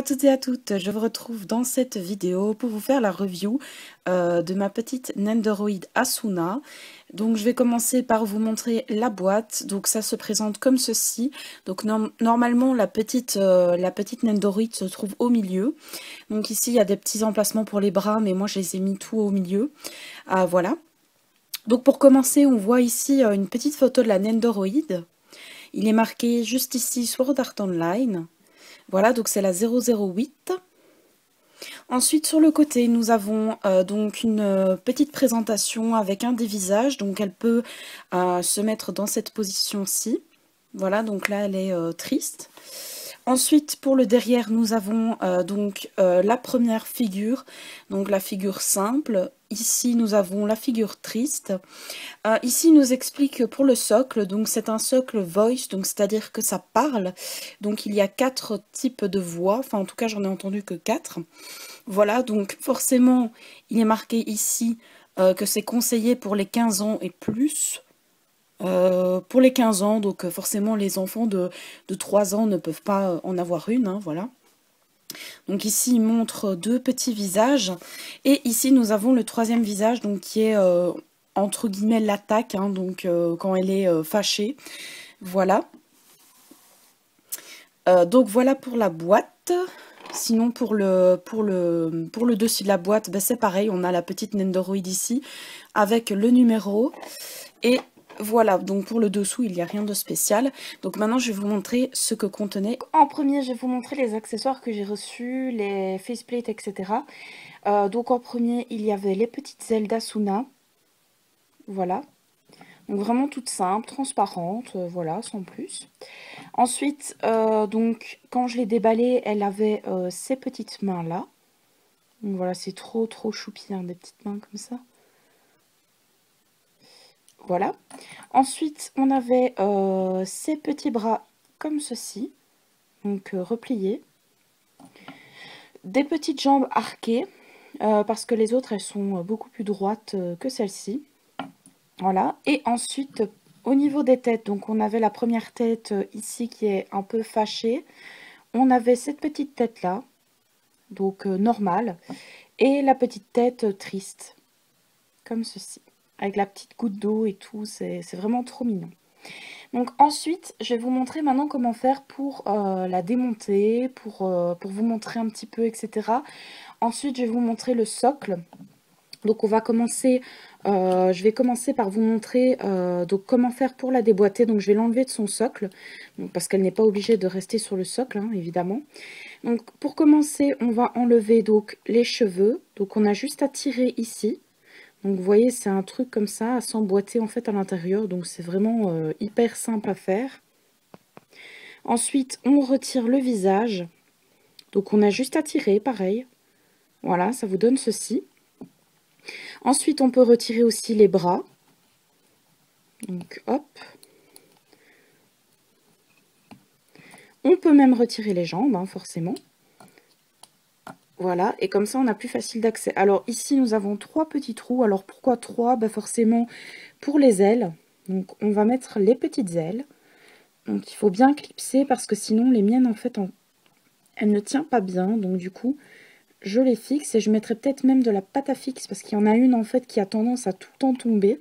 À toutes et à toutes, je vous retrouve dans cette vidéo pour vous faire la review de ma petite Nendoroid Asuna. Donc je vais commencer par vous montrer la boîte. Donc ça se présente comme ceci. Donc normalement la petite Nendoroid se trouve au milieu. Donc ici il y a des petits emplacements pour les bras, mais moi je les ai mis tout au milieu. Voilà. Donc pour commencer, on voit ici une petite photo de la Nendoroid. Il est marqué juste ici Sword Art Online. Voilà, donc c'est la 008. Ensuite, sur le côté, nous avons donc une petite présentation avec un des visages. Donc elle peut se mettre dans cette position-ci. Voilà, donc là, elle est triste. Ensuite, pour le derrière, nous avons la première figure, donc la figure simple. Ici, nous avons la figure triste. Ici, il nous explique pour le socle, donc c'est un socle voice, donc c'est-à-dire que ça parle. Donc il y a 4 types de voix, enfin en tout cas j'en ai entendu que 4. Voilà, donc forcément, il est marqué ici que c'est conseillé pour les 15 ans et plus. Pour les 15 ans, donc forcément les enfants de 3 ans ne peuvent pas en avoir une, hein, voilà. Donc ici, il montre 2 petits visages. Et ici, nous avons le 3e visage, donc qui est entre guillemets l'attaque, hein, donc quand elle est fâchée. Voilà. Donc voilà pour la boîte. Sinon pour le dessus de la boîte, ben c'est pareil, on a la petite Nendoroid ici avec le numéro. Et voilà, donc pour le dessous, il n'y a rien de spécial. Donc maintenant, je vais vous montrer ce que contenait. En premier, je vais vous montrer les accessoires que j'ai reçus, les faceplates, etc. Donc en premier, il y avait les petites ailes d'Asuna. Voilà. Donc vraiment toute simple, transparente, voilà, sans plus. Ensuite, donc quand je l'ai déballée, elle avait ces petites mains là. Donc voilà, c'est trop choupi, hein, des petites mains comme ça. Voilà. Ensuite, on avait ces petits bras comme ceci, donc repliés. Des petites jambes arquées, parce que les autres, elles sont beaucoup plus droites que celle-ci. Voilà. Et ensuite, au niveau des têtes, donc on avait la première tête ici qui est un peu fâchée. On avait cette petite tête-là, donc normale. Et la petite tête triste, comme ceci. Avec la petite goutte d'eau et tout, c'est vraiment trop mignon. Donc ensuite, je vais vous montrer maintenant comment faire pour la démonter, pour vous montrer un petit peu, etc. Ensuite, je vais vous montrer le socle. Donc on va commencer, je vais commencer par vous montrer donc comment faire pour la déboîter. Donc je vais l'enlever de son socle, donc, parce qu'elle n'est pas obligée de rester sur le socle, hein, évidemment. Donc pour commencer, on va enlever donc les cheveux. Donc on a juste à tirer ici. Donc vous voyez, c'est un truc comme ça, à s'emboîter en fait à l'intérieur. Donc c'est vraiment hyper simple à faire. Ensuite, on retire le visage. Donc on a juste à tirer, pareil. Voilà, ça vous donne ceci. Ensuite, on peut retirer aussi les bras. Donc hop. On peut même retirer les jambes, hein, forcément. Voilà, et comme ça, on a plus facile d'accès. Alors ici, nous avons 3 petits trous. Alors pourquoi 3? Ben, forcément, pour les ailes. Donc on va mettre les petites ailes. Donc il faut bien clipser parce que sinon, les miennes, en fait, elles ne tiennent pas bien. Donc du coup, je les fixe et je mettrai peut-être même de la pâte à fixe parce qu'il y en a une, en fait, qui a tendance à tout le temps tomber.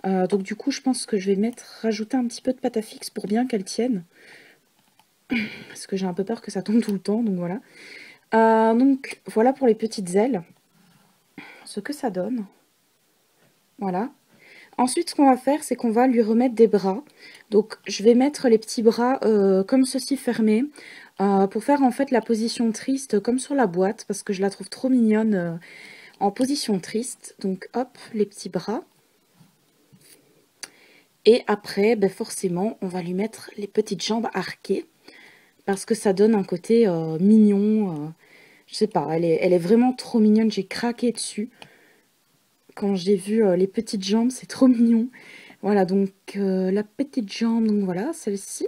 Donc du coup, je pense que je vais rajouter un petit peu de pâte à fixe pour bien qu'elle tienne. Parce que j'ai un peu peur que ça tombe tout le temps, donc voilà. Donc voilà pour les petites ailes, ce que ça donne. Voilà. Ensuite, ce qu'on va faire, c'est qu'on va lui remettre des bras. Donc je vais mettre les petits bras comme ceci fermés, pour faire en fait la position triste comme sur la boîte, parce que je la trouve trop mignonne en position triste. Donc hop, les petits bras. Et après, ben forcément, on va lui mettre les petites jambes arquées, parce que ça donne un côté mignon. Je sais pas, elle est vraiment trop mignonne. J'ai craqué dessus. Quand j'ai vu les petites jambes, c'est trop mignon. Voilà, donc la petite jambe, donc voilà, celle-ci.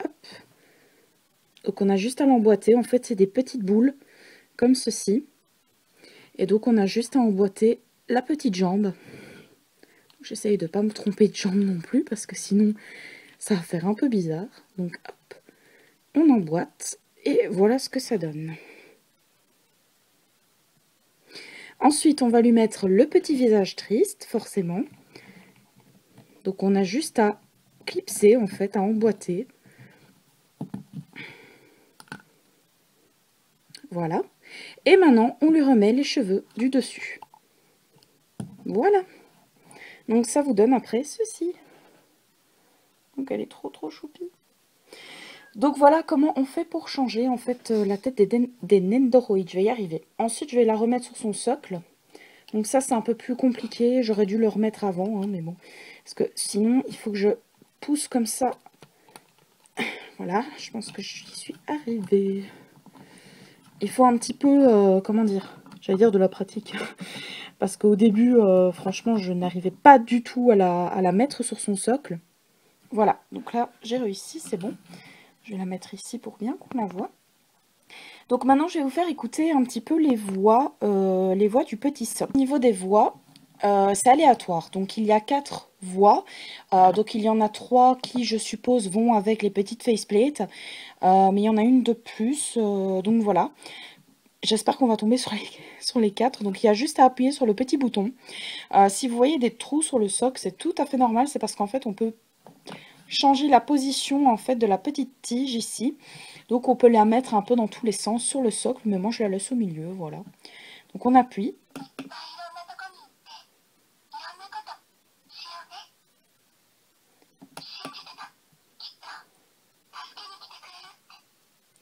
Hop. Donc on a juste à l'emboîter. En fait, c'est des petites boules, comme ceci. Et donc on a juste à emboîter la petite jambe. J'essaye de ne pas me tromper de jambe non plus, parce que sinon, ça va faire un peu bizarre. Donc hop. on emboîte et voilà ce que ça donne. Ensuite, on va lui mettre le petit visage triste, forcément. Donc, on a juste à clipser, en fait, à emboîter. Voilà. Et maintenant, on lui remet les cheveux du dessus. Voilà. Donc, ça vous donne après ceci. Donc, elle est trop choupie. Donc, voilà comment on fait pour changer, en fait, la tête des Nendoroid. Je vais y arriver. Ensuite, je vais la remettre sur son socle. Donc ça, c'est un peu plus compliqué. J'aurais dû le remettre avant, hein, mais bon. Parce que sinon, il faut que je pousse comme ça. Voilà, je pense que j'y suis arrivée. Il faut un petit peu, comment dire, j'allais dire de la pratique. Parce qu'au début, franchement, je n'arrivais pas du tout à la mettre sur son socle. Voilà, donc là, j'ai réussi, c'est bon. Je vais la mettre ici pour bien qu'on la voit. Donc maintenant, je vais vous faire écouter un petit peu les voix du petit socle. Au niveau des voix, c'est aléatoire. Donc il y a 4 voix. Donc il y en a 3 qui, je suppose, vont avec les petites faceplates. Mais il y en a une de plus. Donc voilà. J'espère qu'on va tomber sur les 4. Donc il y a juste à appuyer sur le petit bouton. Si vous voyez des trous sur le socle, c'est tout à fait normal. C'est parce qu'en fait, on peut changer la position en fait de la petite tige ici. Donc on peut la mettre un peu dans tous les sens sur le socle, mais moi je la laisse au milieu, voilà. Donc on appuie.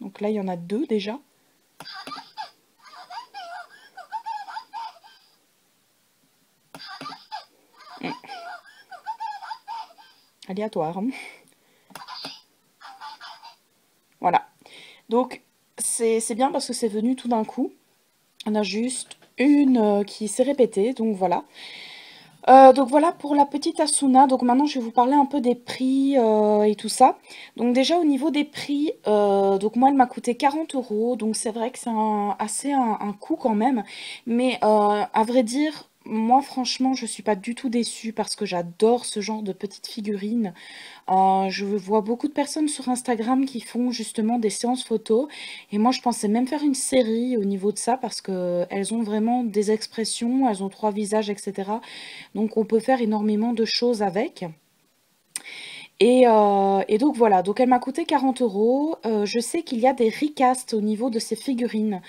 Donc là il y en a 2 déjà. Aléatoire. Hein. Voilà. Donc c'est bien parce que c'est venu tout d'un coup. On a juste une qui s'est répétée, donc voilà. Donc voilà pour la petite Asuna. Donc maintenant je vais vous parler un peu des prix et tout ça. Donc déjà au niveau des prix, donc moi elle m'a coûté 40 €. Donc c'est vrai que c'est un coût quand même. Mais à vrai dire, moi franchement je suis pas du tout déçue parce que j'adore ce genre de petites figurines. Je vois beaucoup de personnes sur Instagram qui font justement des séances photos et moi je pensais même faire une série au niveau de ça parce qu'elles ont vraiment des expressions, elles ont 3 visages etc. Donc on peut faire énormément de choses avec. Et donc voilà, donc elle m'a coûté 40 €. Je sais qu'il y a des recastes au niveau de ces figurines.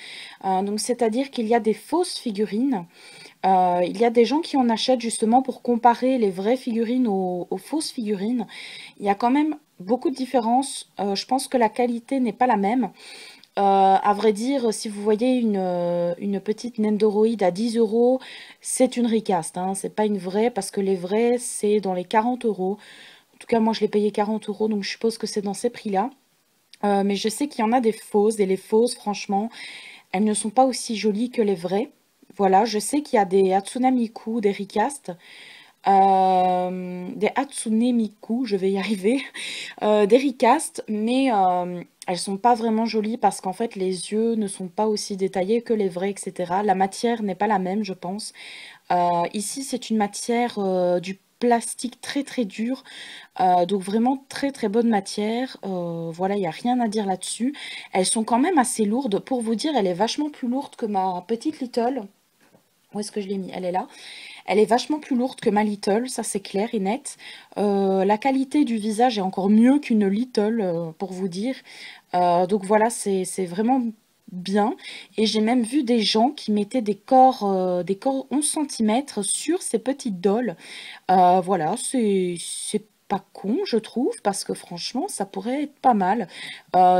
Donc c'est-à-dire qu'il y a des fausses figurines. Il y a des gens qui en achètent justement pour comparer les vraies figurines aux fausses figurines. Il y a quand même beaucoup de différences. Je pense que la qualité n'est pas la même. À vrai dire, si vous voyez une petite Nendoroid à 10 €, c'est une recast, hein, c'est pas une vraie parce que les vraies, c'est dans les 40 €. En tout cas, moi, je l'ai payé 40 € donc je suppose que c'est dans ces prix-là. Mais je sais qu'il y en a des fausses et les fausses, franchement, elles ne sont pas aussi jolies que les vraies. Voilà, je sais qu'il y a des Hatsune Miku, des recast, des Hatsune Miku, je vais y arriver, des recast, mais elles sont pas vraiment jolies parce qu'en fait les yeux ne sont pas aussi détaillés que les vrais, etc. La matière n'est pas la même, je pense. Ici, c'est une matière du plastique très dur, donc vraiment très bonne matière. Voilà, il n'y a rien à dire là-dessus. Elles sont quand même assez lourdes. Pour vous dire, elle est vachement plus lourde que ma petite Little. Où est-ce que je l'ai mis? Elle est là. Elle est vachement plus lourde que ma Little, ça c'est clair et net. La qualité du visage est encore mieux qu'une Little, pour vous dire. Donc voilà, c'est vraiment bien. Et j'ai même vu des gens qui mettaient des corps 11 centimètres sur ces petites dolls. Voilà, c'est pas con, je trouve, parce que franchement, ça pourrait être pas mal.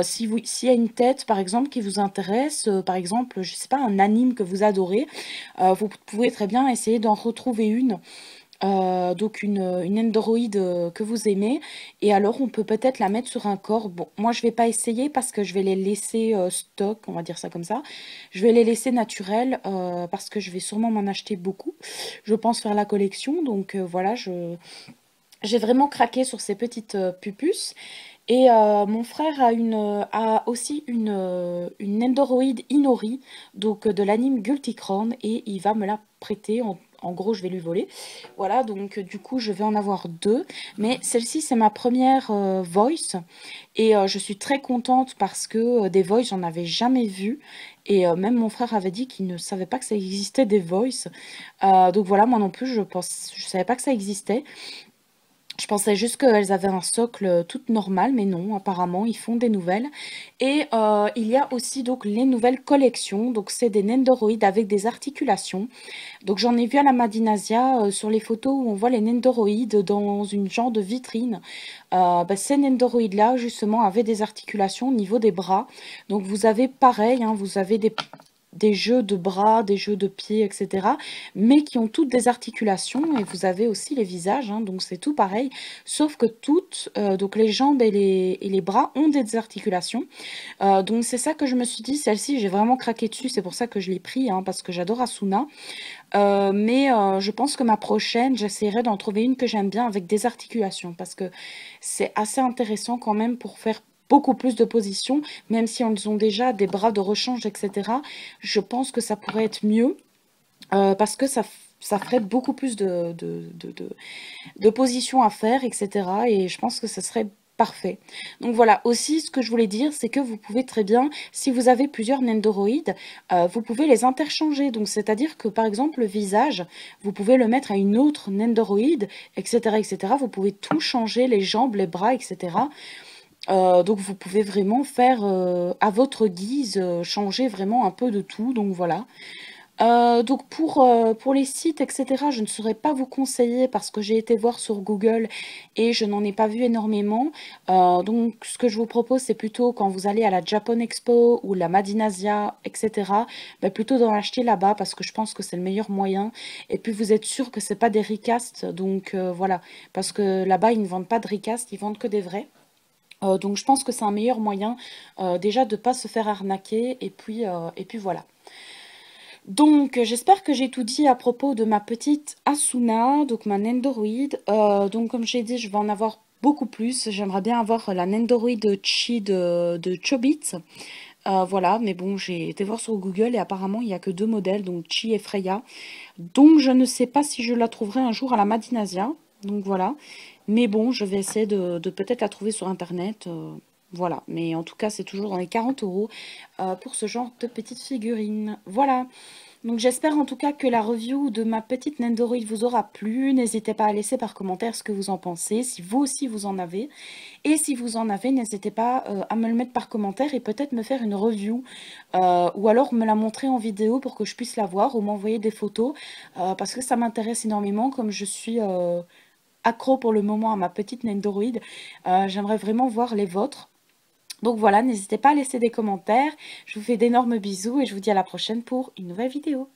S'il y a une tête, par exemple, qui vous intéresse, par exemple, je sais pas, un anime que vous adorez, vous pouvez très bien essayer d'en retrouver une. Donc une Android que vous aimez et alors on peut peut-être la mettre sur un corps. Bon, moi je vais pas essayer parce que je vais les laisser stock, on va dire ça comme ça. Je vais les laisser naturels parce que je vais sûrement m'en acheter beaucoup. Je pense faire la collection, donc voilà, j'ai vraiment craqué sur ces petites pupus. Et mon frère a aussi une Nendoroid Inori, donc de l'anime Guilty Crown, et il va me la prêter en gros je vais lui voler. Voilà, donc du coup je vais en avoir deux. Mais celle-ci c'est ma première voice. Et je suis très contente parce que des voice j'en avais jamais vu. Et même mon frère avait dit qu'il ne savait pas que ça existait des voice. Donc voilà, moi non plus je savais pas que ça existait. Je pensais juste qu'elles avaient un socle tout normal, mais non, apparemment, ils font des nouvelles. Et il y a aussi donc les nouvelles collections. Donc c'est des Nendoroid avec des articulations. Donc j'en ai vu à la Madinasia sur les photos où on voit les Nendoroid dans une genre de vitrine. Ces Nendoroid-là, justement, avaient des articulations au niveau des bras. Donc vous avez pareil, hein, vous avez des jeux de bras, des jeux de pieds, etc. Mais qui ont toutes des articulations et vous avez aussi les visages, hein, donc c'est tout pareil, sauf que toutes, donc les jambes et les bras ont des articulations. Donc c'est ça que je me suis dit, celle-ci j'ai vraiment craqué dessus, c'est pour ça que je l'ai pris, hein, parce que j'adore Asuna. Mais je pense que ma prochaine, j'essaierai d'en trouver une que j'aime bien avec des articulations, parce que c'est assez intéressant quand même pour faire beaucoup plus de positions, même si elles ont déjà des bras de rechange, etc. Je pense que ça pourrait être mieux, parce que ça ferait beaucoup plus de positions à faire, etc. Et je pense que ce serait parfait. Donc voilà, aussi ce que je voulais dire, c'est que vous pouvez très bien, si vous avez plusieurs Nendoroid, vous pouvez les interchanger. Donc c'est-à-dire que par exemple le visage, vous pouvez le mettre à une autre Nendoroid, etc., etc. Vous pouvez tout changer, les jambes, les bras, etc. Donc vous pouvez vraiment faire à votre guise, changer vraiment un peu de tout. Donc voilà. Donc pour les sites, etc., je ne saurais pas vous conseiller parce que j'ai été voir sur Google et je n'en ai pas vu énormément. Donc ce que je vous propose, c'est plutôt quand vous allez à la Japan Expo ou la Madinasia, etc., plutôt d'en acheter là-bas parce que je pense que c'est le meilleur moyen. Et puis vous êtes sûr que c'est pas des recast, donc voilà, parce que là-bas ils ne vendent pas de recast, ils vendent que des vrais. Donc je pense que c'est un meilleur moyen déjà de ne pas se faire arnaquer et puis voilà. Donc, j'espère que j'ai tout dit à propos de ma petite Asuna, donc ma Nendoroid. Donc, comme j'ai dit, je vais en avoir beaucoup plus. J'aimerais bien avoir la Nendoroid Chi de Chobits. Voilà, mais bon, j'ai été voir sur Google et apparemment, il n'y a que deux modèles, donc Chi et Freya. Donc, je ne sais pas si je la trouverai un jour à la Madinasia. Donc, voilà. Mais bon, je vais essayer de peut-être la trouver sur Internet. Voilà, mais en tout cas, c'est toujours dans les 40 € pour ce genre de petite figurine. Voilà. Donc j'espère en tout cas que la review de ma petite Nendoroid vous aura plu. N'hésitez pas à laisser par commentaire ce que vous en pensez, si vous aussi vous en avez. Et si vous en avez, n'hésitez pas à me le mettre par commentaire et peut-être me faire une review. Ou alors me la montrer en vidéo pour que je puisse la voir ou m'envoyer des photos. Parce que ça m'intéresse énormément comme je suis accro pour le moment à ma petite Nendoroid. J'aimerais vraiment voir les vôtres. Donc voilà, n'hésitez pas à laisser des commentaires. Je vous fais d'énormes bisous et je vous dis à la prochaine pour une nouvelle vidéo.